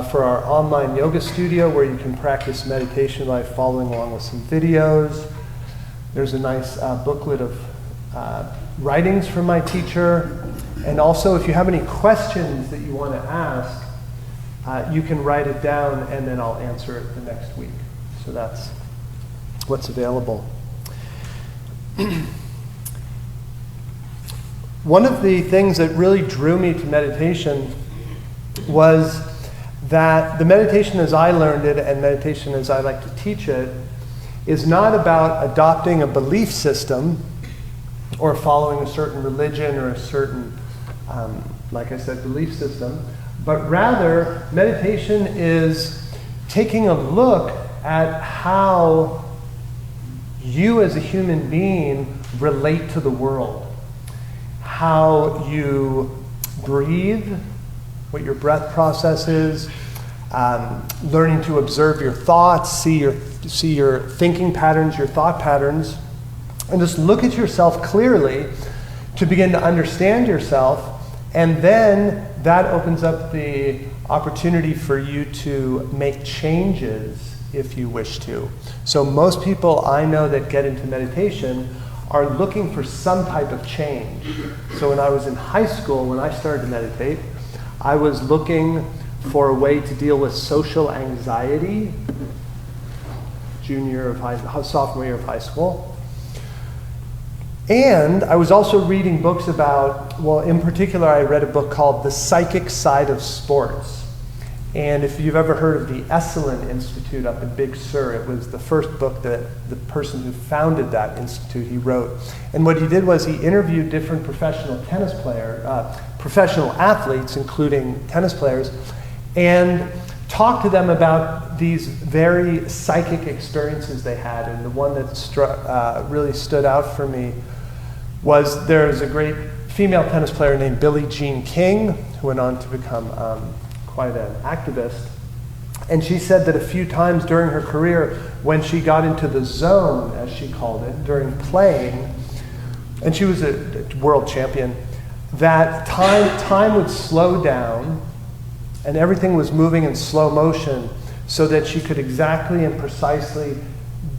for our online yoga studio where you can practice meditation by following along with some videos. There's a nice booklet of writings from my teacher. And also, if you have any questions that you want to ask, you can write it down and then I'll answer it the next week. So that's what's available. One of the things that really drew me to meditation was that the meditation as I learned it and meditation as I like to teach it is not about adopting a belief system or following a certain religion or a certain, like I said, belief system, but rather meditation is taking a look at how you as a human being relate to the world, how you breathe, what your breath process is, learning to observe your thoughts, see your thinking patterns, your thought patterns, and just look at yourself clearly to begin to understand yourself, and then that opens up the opportunity for you to make changes if you wish to. So most people I know that get into meditation are looking for some type of change. So when I was in high school, when I started to meditate, I was looking for a way to deal with social anxiety, sophomore year of high school. And I was also reading books about, well, in particular, I read a book called The Psychic Side of Sports. And if you've ever heard of the Esalen Institute up in Big Sur, it was the first book that the person who founded that institute, he wrote. And what he did was he interviewed different professional athletes, including tennis players, and talked to them about these very psychic experiences they had. And the one that really stood out for me was there's a great female tennis player named Billie Jean King, who went on to become quite an activist. And she said that a few times during her career, when she got into the zone, as she called it, during playing, and she was a world champion, that time would slow down and everything was moving in slow motion so that she could exactly and precisely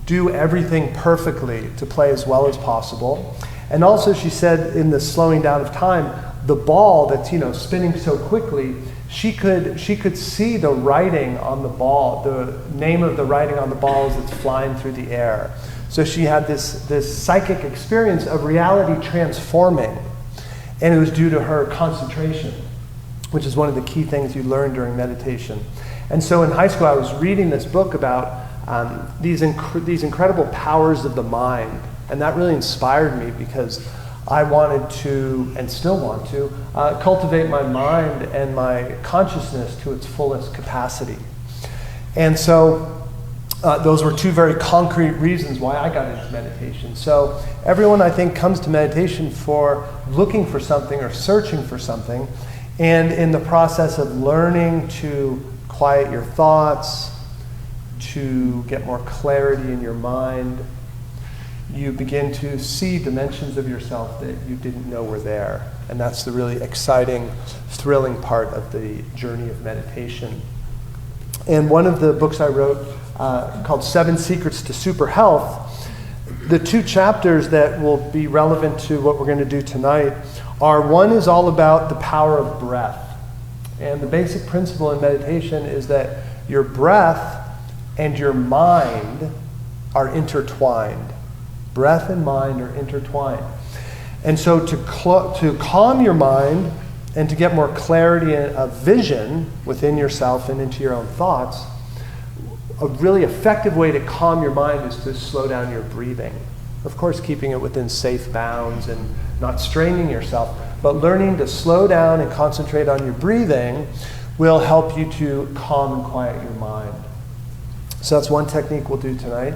do everything perfectly to play as well as possible. And also she said in the slowing down of time, the ball that's spinning so quickly, she could see the writing on the ball, the name of the writing on the ball as it's flying through the air. So she had this psychic experience of reality transforming, and it was due to her concentration, which is one of the key things you learn during meditation. And so in high school, I was reading this book about these incredible powers of the mind, and that really inspired me because I wanted to, and still want to, cultivate my mind and my consciousness to its fullest capacity. And so those were two very concrete reasons why I got into meditation. So everyone, I think, comes to meditation for looking for something or searching for something, and in the process of learning to quiet your thoughts, to get more clarity in your mind, you begin to see dimensions of yourself that you didn't know were there. And that's the really exciting, thrilling part of the journey of meditation. And one of the books I wrote called 7 Secrets to Super Health, the 2 chapters that will be relevant to what we're going to do tonight are, one is all about the power of breath. And the basic principle in meditation is that your breath and your mind are intertwined. Breath and mind are intertwined. And so to calm your mind and to get more clarity of vision within yourself and into your own thoughts, a really effective way to calm your mind is to slow down your breathing. Of course, keeping it within safe bounds and not straining yourself, but learning to slow down and concentrate on your breathing will help you to calm and quiet your mind. So that's one technique we'll do tonight.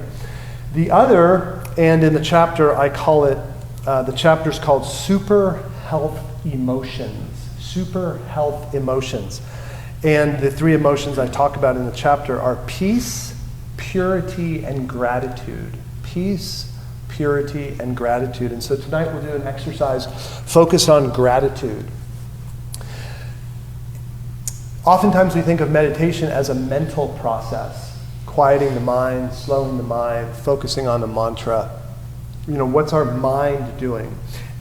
The other, and in the chapter I call it, the chapter's called Super Health Emotions. Super Health Emotions. And the 3 emotions I talk about in the chapter are peace, purity, and gratitude. Peace, purity, and gratitude. And so tonight we'll do an exercise focused on gratitude. Oftentimes we think of meditation as a mental process, quieting the mind, slowing the mind, focusing on a mantra. What's our mind doing?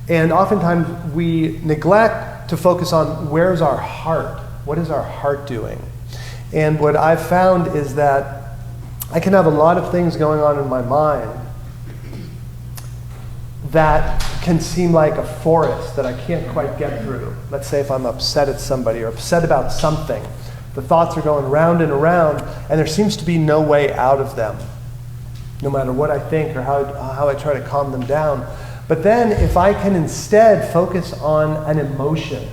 And oftentimes we neglect to focus on where's our heart? What is our heart doing? And what I've found is that I can have a lot of things going on in my mind that can seem like a forest that I can't quite get through. Let's say if I'm upset at somebody or upset about something, the thoughts are going round and around, and there seems to be no way out of them, no matter what I think or how I try to calm them down. But then if I can instead focus on an emotion,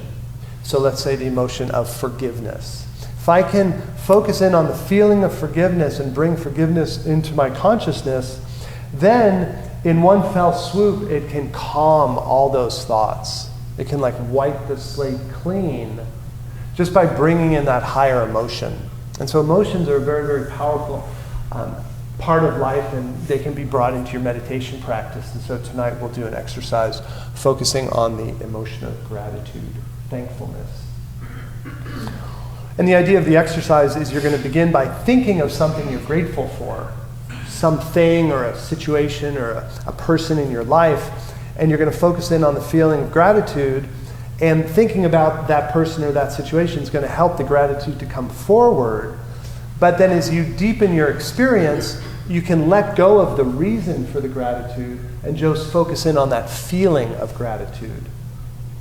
so let's say the emotion of forgiveness. If I can focus in on the feeling of forgiveness and bring forgiveness into my consciousness, then in one fell swoop, it can calm all those thoughts. It can wipe the slate clean just by bringing in that higher emotion. And so emotions are a very, very powerful part of life, and they can be brought into your meditation practice. And so tonight we'll do an exercise focusing on the emotion of gratitude, thankfulness. And the idea of the exercise is you're going to begin by thinking of something you're grateful for, something or a situation or a person in your life, and you're going to focus in on the feeling of gratitude, and thinking about that person or that situation is going to help the gratitude to come forward. But then as you deepen your experience, you can let go of the reason for the gratitude and just focus in on that feeling of gratitude,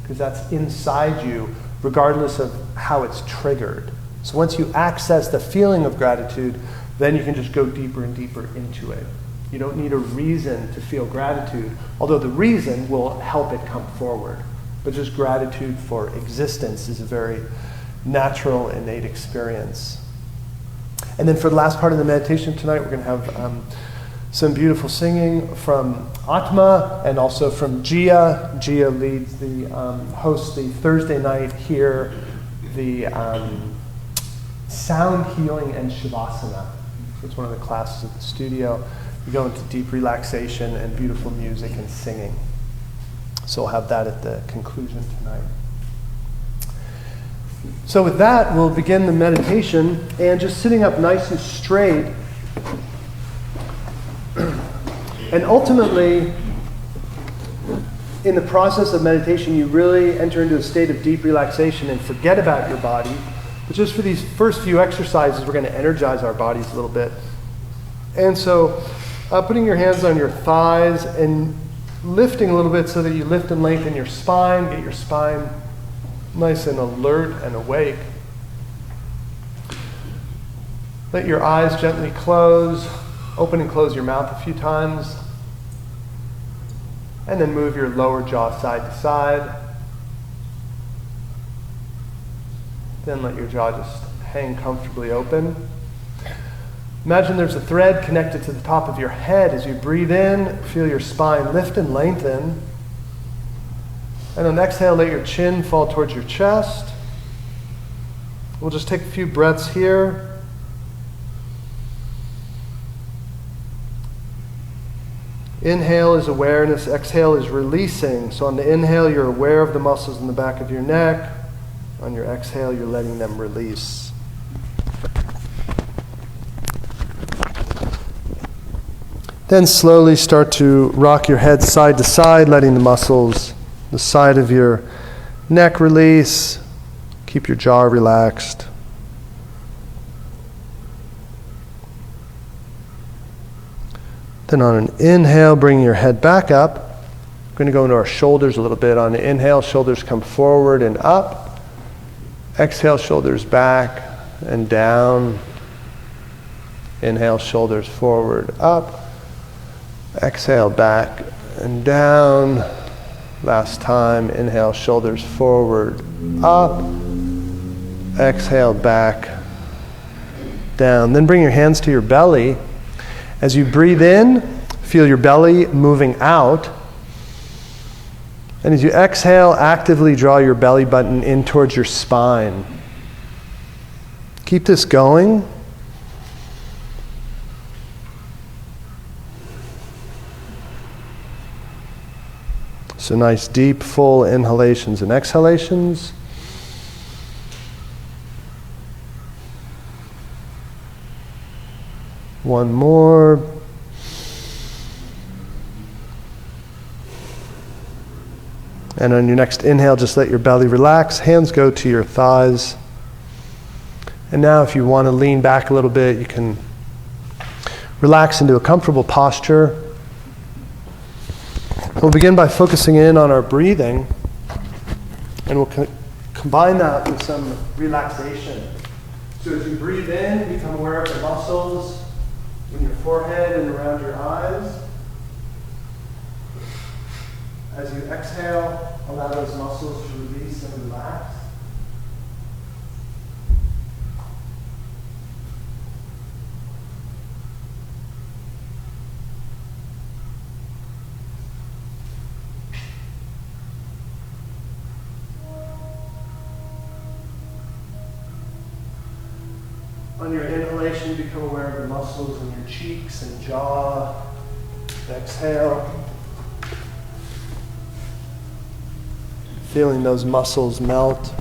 because that's inside you regardless of how it's triggered. So once you access the feeling of gratitude, then you can just go deeper and deeper into it. You don't need a reason to feel gratitude, although the reason will help it come forward. But just gratitude for existence is a very natural, innate experience. And then for the last part of the meditation tonight, we're going to have some beautiful singing from Atma and also from Jia. Jia leads hosts the Thursday night here, the sound healing and shavasana. So it's one of the classes at the studio. You go into deep relaxation and beautiful music and singing. So we'll have that at the conclusion tonight. So with that, we'll begin the meditation, and just sitting up nice and straight. And ultimately, in the process of meditation, you really enter into a state of deep relaxation and forget about your body. But just for these first few exercises, we're going to energize our bodies a little bit. And so, putting your hands on your thighs and lifting a little bit so that you lift and lengthen your spine, get your spine nice and alert and awake. Let your eyes gently close. Open and close your mouth a few times. And then move your lower jaw side to side. Then let your jaw just hang comfortably open. Imagine there's a thread connected to the top of your head. As you breathe in, feel your spine lift and lengthen. And on exhale, let your chin fall towards your chest. We'll just take a few breaths here. Inhale is awareness, exhale is releasing. So on the inhale, you're aware of the muscles in the back of your neck. On your exhale, you're letting them release. Then slowly start to rock your head side to side, letting the muscles, the side of your neck release. Keep your jaw relaxed. Then on an inhale, bring your head back up. We're going to go into our shoulders a little bit. On the inhale, shoulders come forward and up. Exhale, shoulders back and down. Inhale, shoulders forward, up. Exhale, back and down. Last time, inhale, shoulders forward, up. Exhale, back, down. Then bring your hands to your belly. As you breathe in, feel your belly moving out. And as you exhale, actively draw your belly button in towards your spine. Keep this going. So nice, deep, full inhalations and exhalations. One more. And on your next inhale, just let your belly relax. Hands go to your thighs. And now if you want to lean back a little bit, you can relax into a comfortable posture. We'll begin by focusing in on our breathing, and we'll combine that with some relaxation. So as you breathe in, become aware of the muscles in your forehead and around your eyes. As you exhale, allow those muscles to release and relax. On your inhalation, become aware of the muscles in your cheeks and jaw. Exhale. Feeling those muscles melt.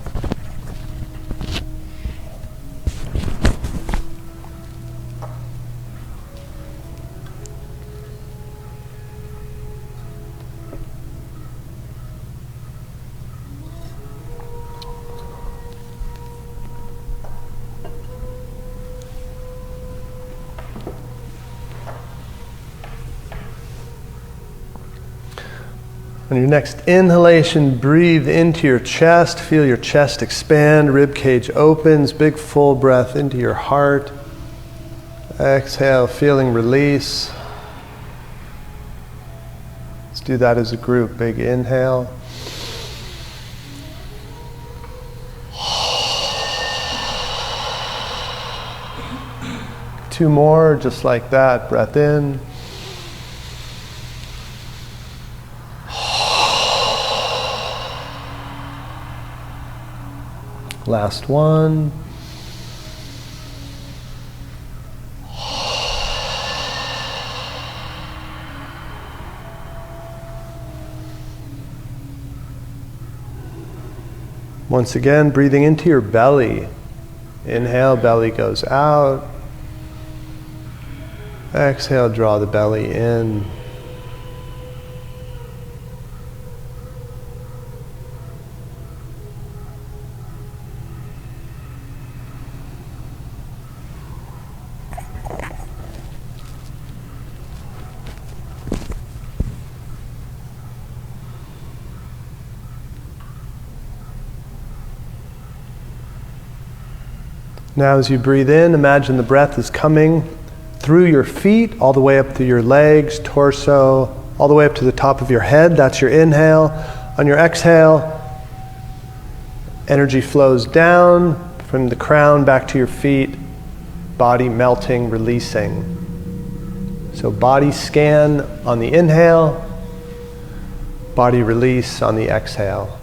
On your next inhalation, breathe into your chest. Feel your chest expand, rib cage opens, big full breath into your heart. Exhale, feeling release. Let's do that as a group. Big inhale. Two more, just like that. Breath in. Last one. Once again, breathing into your belly. Inhale, belly goes out. Exhale, draw the belly in. Now as you breathe in, imagine the breath is coming through your feet, all the way up through your legs, torso, all the way up to the top of your head. That's your inhale. On your exhale, energy flows down from the crown back to your feet, body melting, releasing. So body scan on the inhale, body release on the exhale.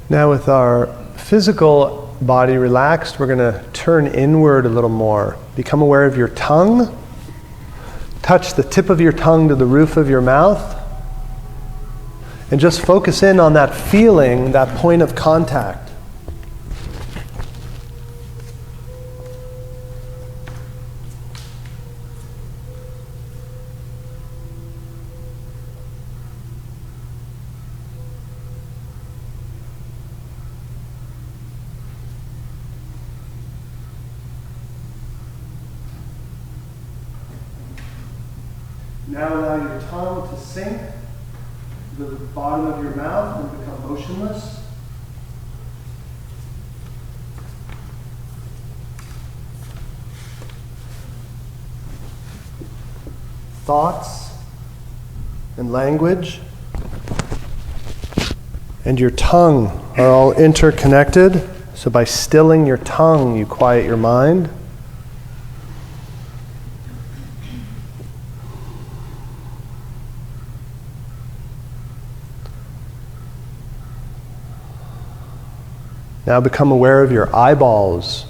Now with our physical body relaxed, we're going to turn inward a little more. Become aware of your tongue. Touch the tip of your tongue to the roof of your mouth. And just focus in on that feeling, that point of contact. Now allow your tongue to sink to the bottom of your mouth and become motionless. Thoughts and language and your tongue are all interconnected. So by stilling your tongue, you quiet your mind. Now become aware of your eyeballs.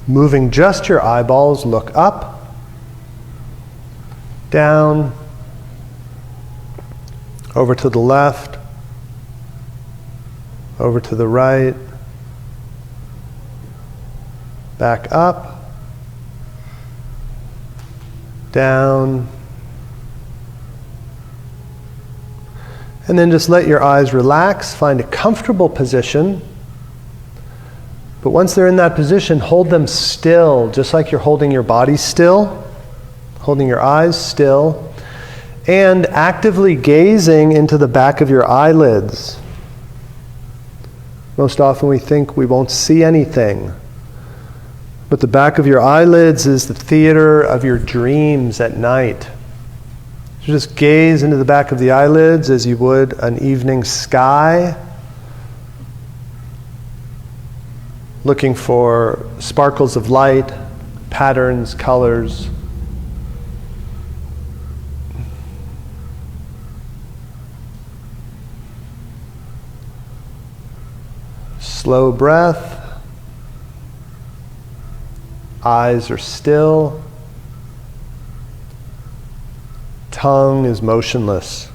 Moving just your eyeballs, look up, down, over to the left, over to the right, back up, down, and then just let your eyes relax, find a comfortable position. But once they're in that position, hold them still, just like you're holding your body still, holding your eyes still, and actively gazing into the back of your eyelids. Most often we think we won't see anything, but the back of your eyelids is the theater of your dreams at night. So just gaze into the back of the eyelids as you would an evening sky, looking for sparkles of light, patterns, colors. Slow breath. Eyes are still. Tongue is motionless.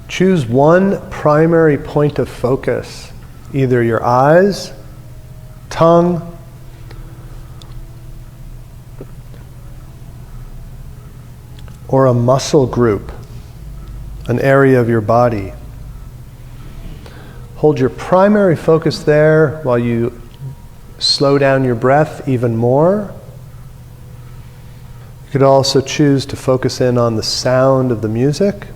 Choose one primary point of focus, either your eyes, tongue, or a muscle group, an area of your body. Hold your primary focus there while you slow down your breath even more. You could also choose to focus in on the sound of the music.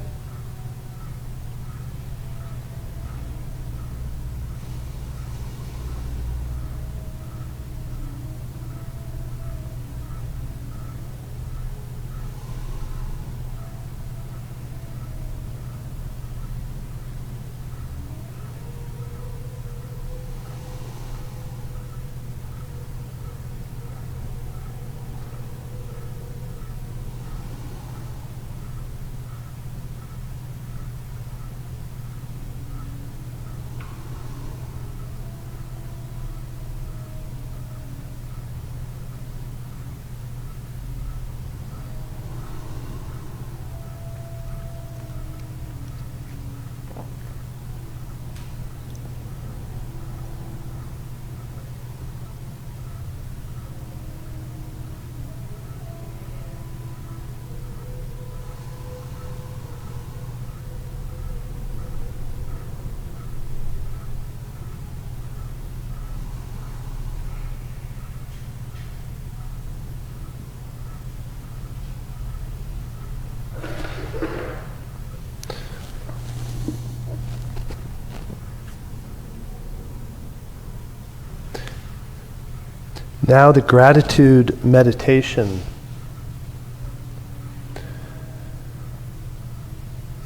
Now the gratitude meditation.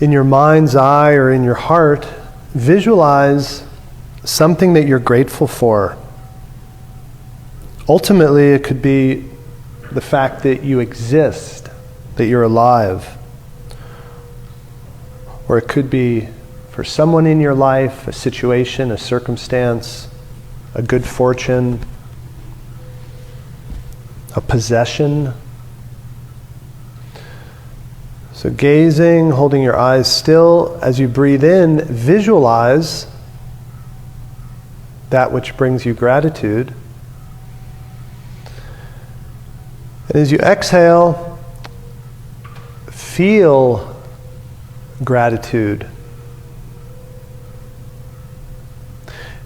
In your mind's eye or in your heart, visualize something that you're grateful for. Ultimately, it could be the fact that you exist, that you're alive. Or it could be for someone in your life, a situation, a circumstance, a good fortune, a possession. So gazing, holding your eyes still. As you breathe in, visualize that which brings you gratitude. And as you exhale, feel gratitude.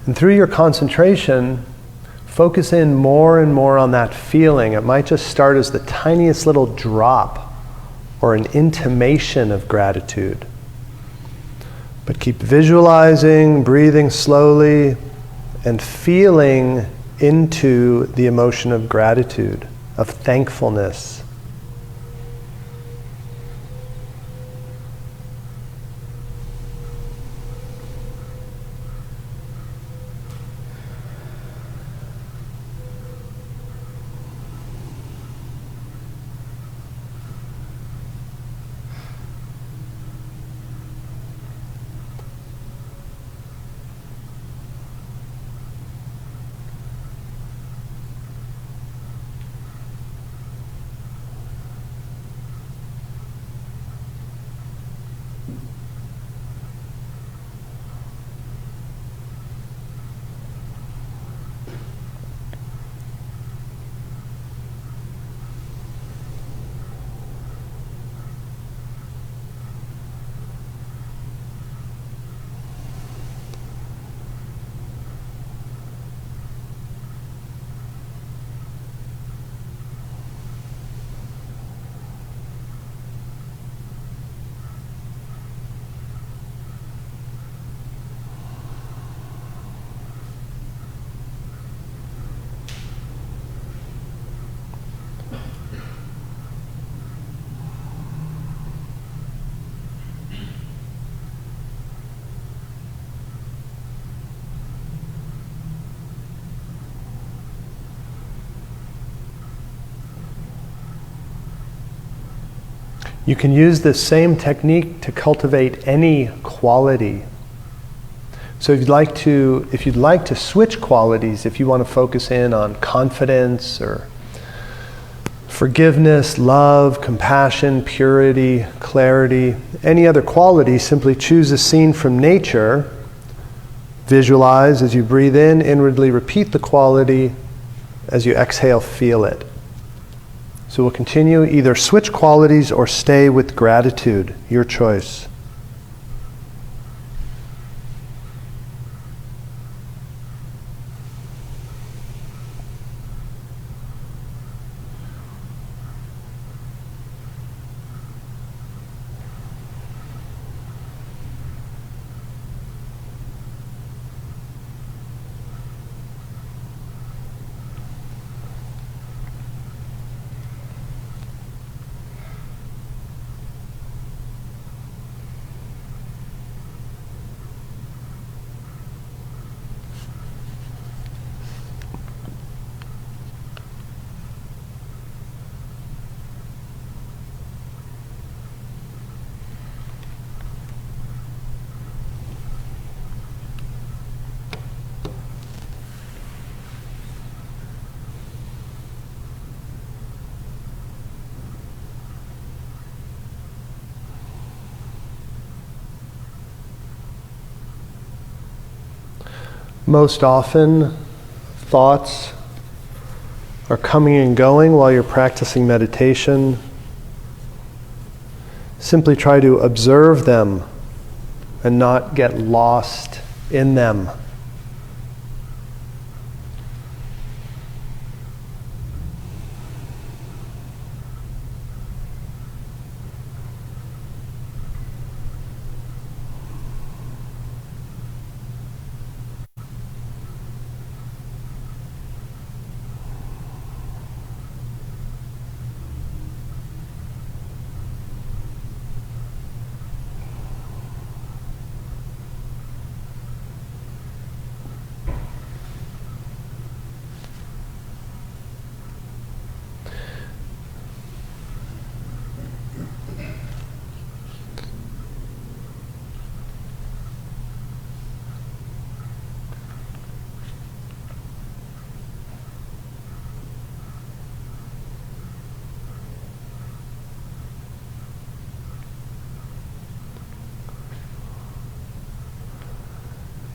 And through your concentration, focus in more and more on that feeling. It might just start as the tiniest little drop or an intimation of gratitude. But keep visualizing, breathing slowly, and feeling into the emotion of gratitude, of thankfulness. You can use this same technique to cultivate any quality. So if you'd like to switch qualities, if you want to focus in on confidence or forgiveness, love, compassion, purity, clarity, any other quality, simply choose a scene from nature, visualize as you breathe in, inwardly repeat the quality, as you exhale, feel it. So we'll continue, either switch qualities or stay with gratitude, your choice. Most often, thoughts are coming and going while you're practicing meditation. Simply try to observe them and not get lost in them.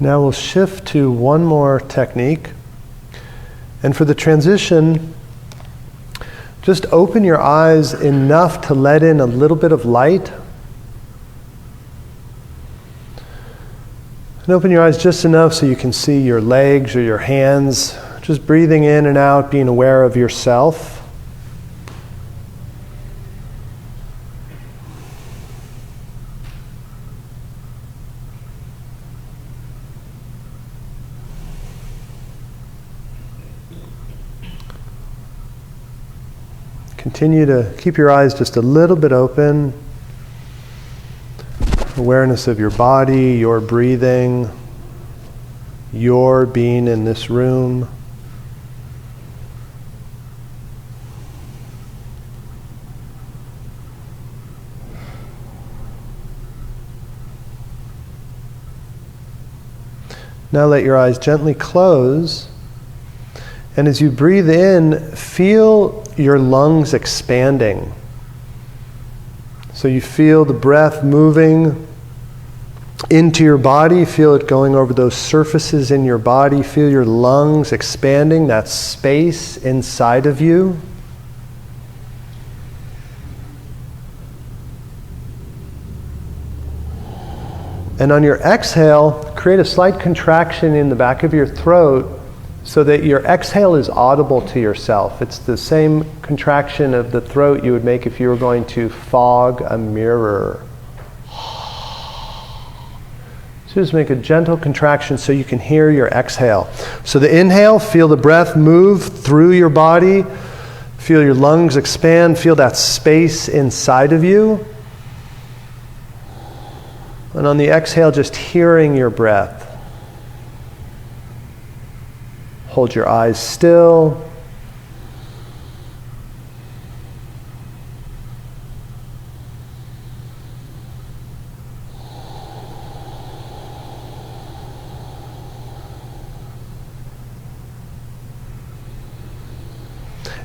Now we'll shift to one more technique. And for the transition, just open your eyes enough to let in a little bit of light. And open your eyes just enough so you can see your legs or your hands. Just breathing in and out, being aware of yourself. Continue to keep your eyes just a little bit open. Awareness of your body, your breathing, your being in this room. Now let your eyes gently close. And as you breathe in, feel your lungs expanding. So you feel the breath moving into your body. Feel it going over those surfaces in your body. Feel your lungs expanding, that space inside of you. And on your exhale, create a slight contraction in the back of your throat so that your exhale is audible to yourself. It's the same contraction of the throat you would make if you were going to fog a mirror. So just make a gentle contraction so you can hear your exhale. So the inhale, feel the breath move through your body. Feel your lungs expand. Feel that space inside of you. And on the exhale, just hearing your breath. Hold your eyes still.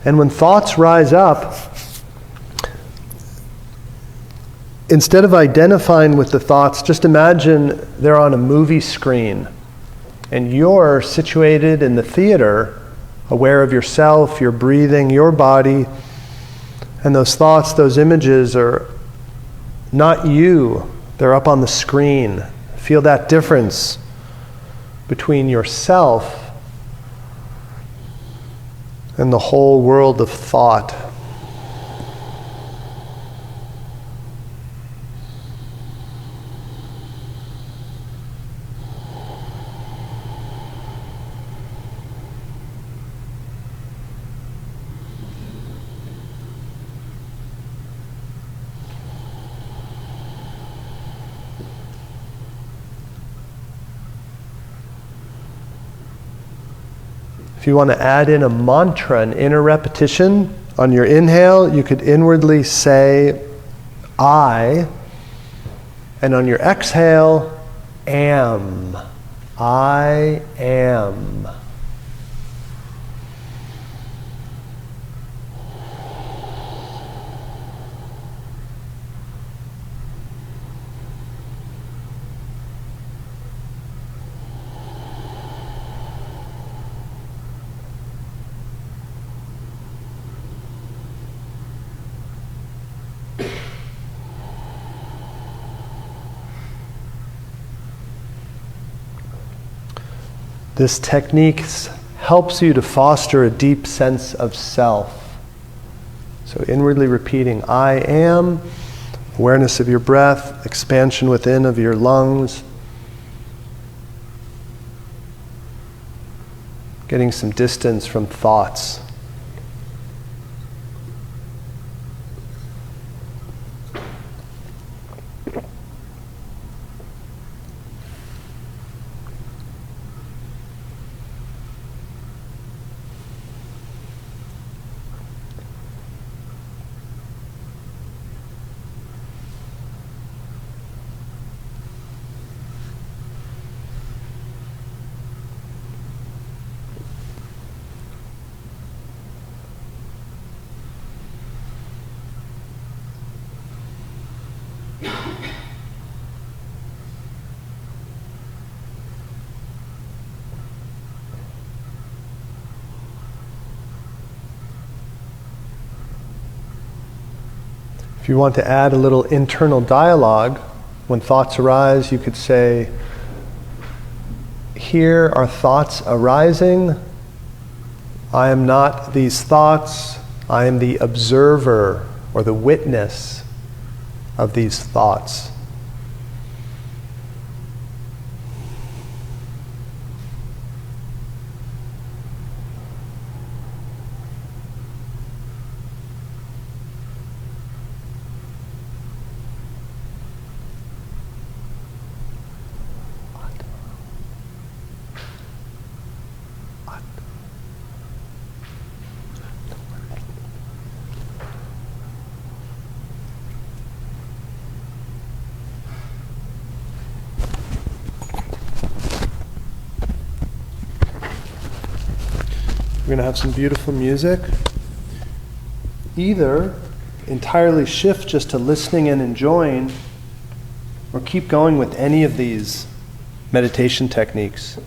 And when thoughts rise up, instead of identifying with the thoughts, just imagine they're on a movie screen. And you're situated in the theater, aware of yourself, your breathing, your body. And those thoughts, those images are not you. They're up on the screen. Feel that difference between yourself and the whole world of thought. If you want to add in a mantra, an inner repetition, on your inhale, you could inwardly say, I, and on your exhale, am. I am. This technique helps you to foster a deep sense of self. So inwardly repeating, I am, awareness of your breath, expansion within of your lungs, getting some distance from thoughts. If you want to add a little internal dialogue, when thoughts arise, you could say, here are thoughts arising. I am not these thoughts. I am the observer or the witness of these thoughts. We're going to have some beautiful music. Either entirely shift just to listening and enjoying, or keep going with any of these meditation techniques.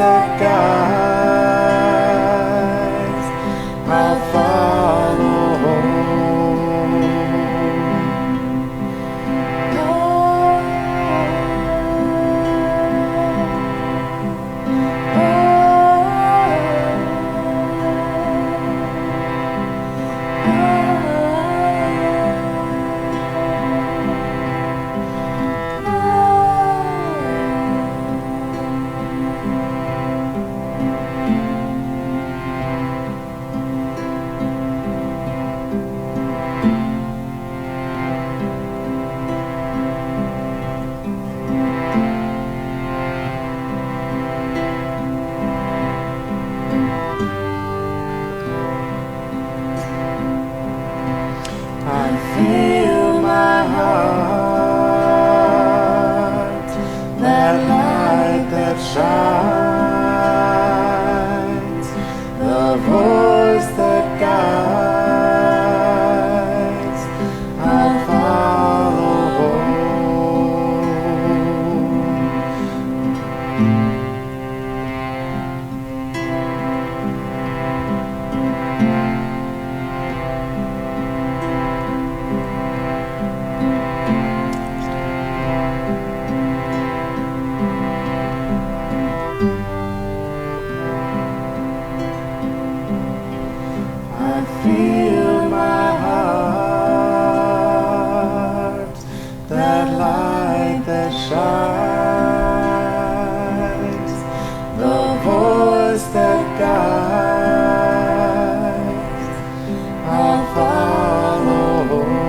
that guides, I'll follow home. I feel my heart, that light that shines, the voice that guides, I'll follow home. I feel my heart, that light that shines, the voice that guides, I'll follow home.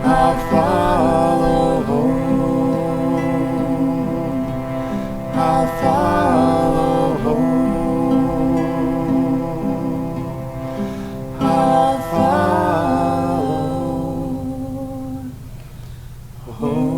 I'll follow home. I'll follow home. I'll follow home.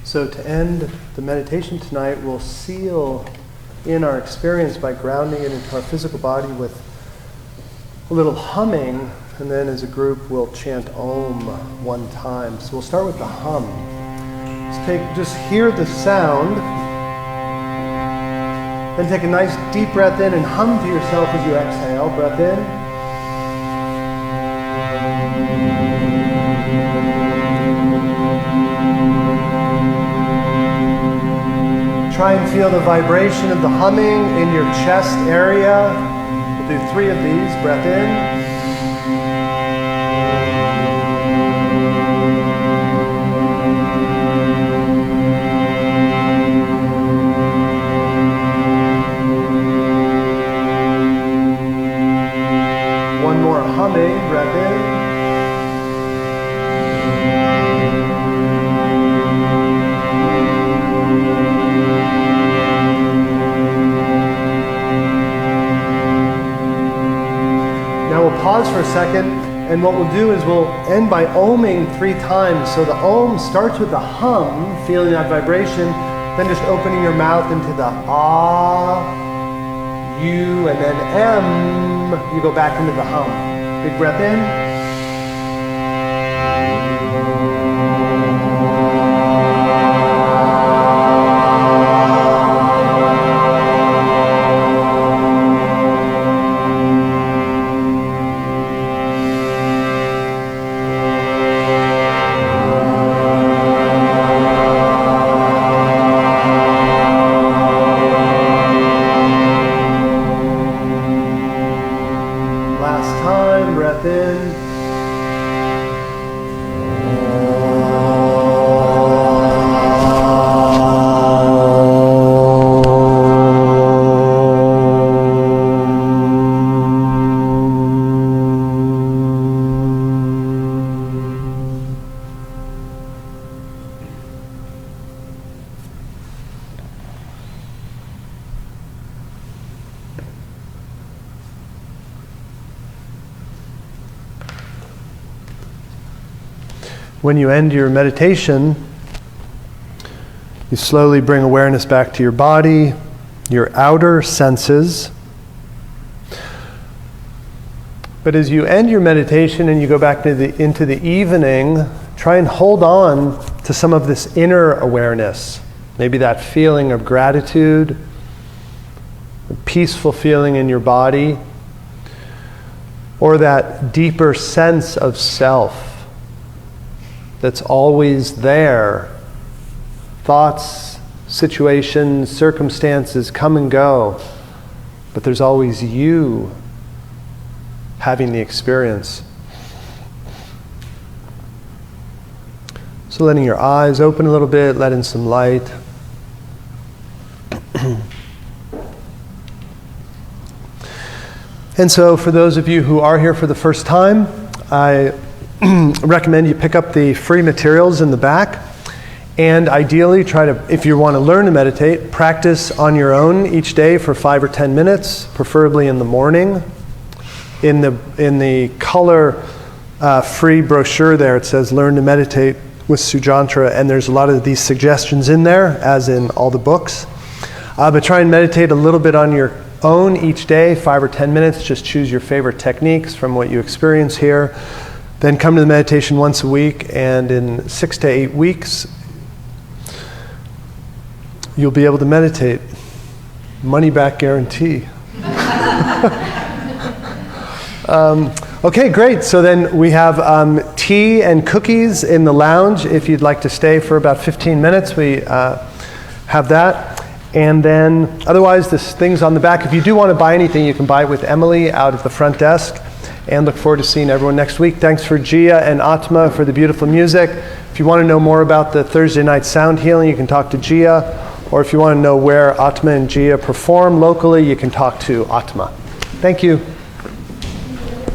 So to end the meditation tonight, we'll seal in our experience by grounding it into our physical body with a little humming, and then as a group we'll chant Om one time. So we'll start with the hum. Just hear the sound, then take a nice deep breath in and hum to yourself as you exhale. Breath in. Try and feel the vibration of the humming in your chest area. We'll do 3 of these. Breath in. One more humming. Breath in. Pause for a second, and what we'll do is we'll end by oming 3 times. So the om starts with the hum, feeling that vibration, then just opening your mouth into the ah, U, and then M, you go back into the hum. Big breath in. Last time, breath in. when you end your meditation, you slowly bring awareness back to your body, your outer senses. But as you end your meditation and you go back into the evening, try and hold on to some of this inner awareness. Maybe that feeling of gratitude, a peaceful feeling in your body, or that deeper sense of self that's always there. Thoughts, situations, circumstances come and go, but there's always you having the experience. So letting your eyes open a little bit, let in some light. And so for those of you who are here for the first time, I recommend you pick up the free materials in the back. And ideally, try to, if you want to learn to meditate, practice on your own each day for 5 or 10 minutes, preferably in the morning. In the color free brochure there, it says Learn to Meditate with Sujantra, and there's a lot of these suggestions in there, as in all the books. But try and meditate a little bit on your own each day, 5 or 10 minutes. Just choose your favorite techniques from what you experience here. Then come to the meditation once a week, and in 6 to 8 weeks, you'll be able to meditate. Money back guarantee. Okay, great. So then we have tea and cookies in the lounge. If you'd like to stay for about 15 minutes, we have that. And then otherwise, this thing's on the back. If you do want to buy anything, you can buy it with Emily out at the front desk. And look forward to seeing everyone next week. Thanks for Gia and Atma for the beautiful music. If you want to know more about the Thursday night sound healing, you can talk to Gia. Or if you want to know where Atma and Gia perform locally, you can talk to Atma. Thank you.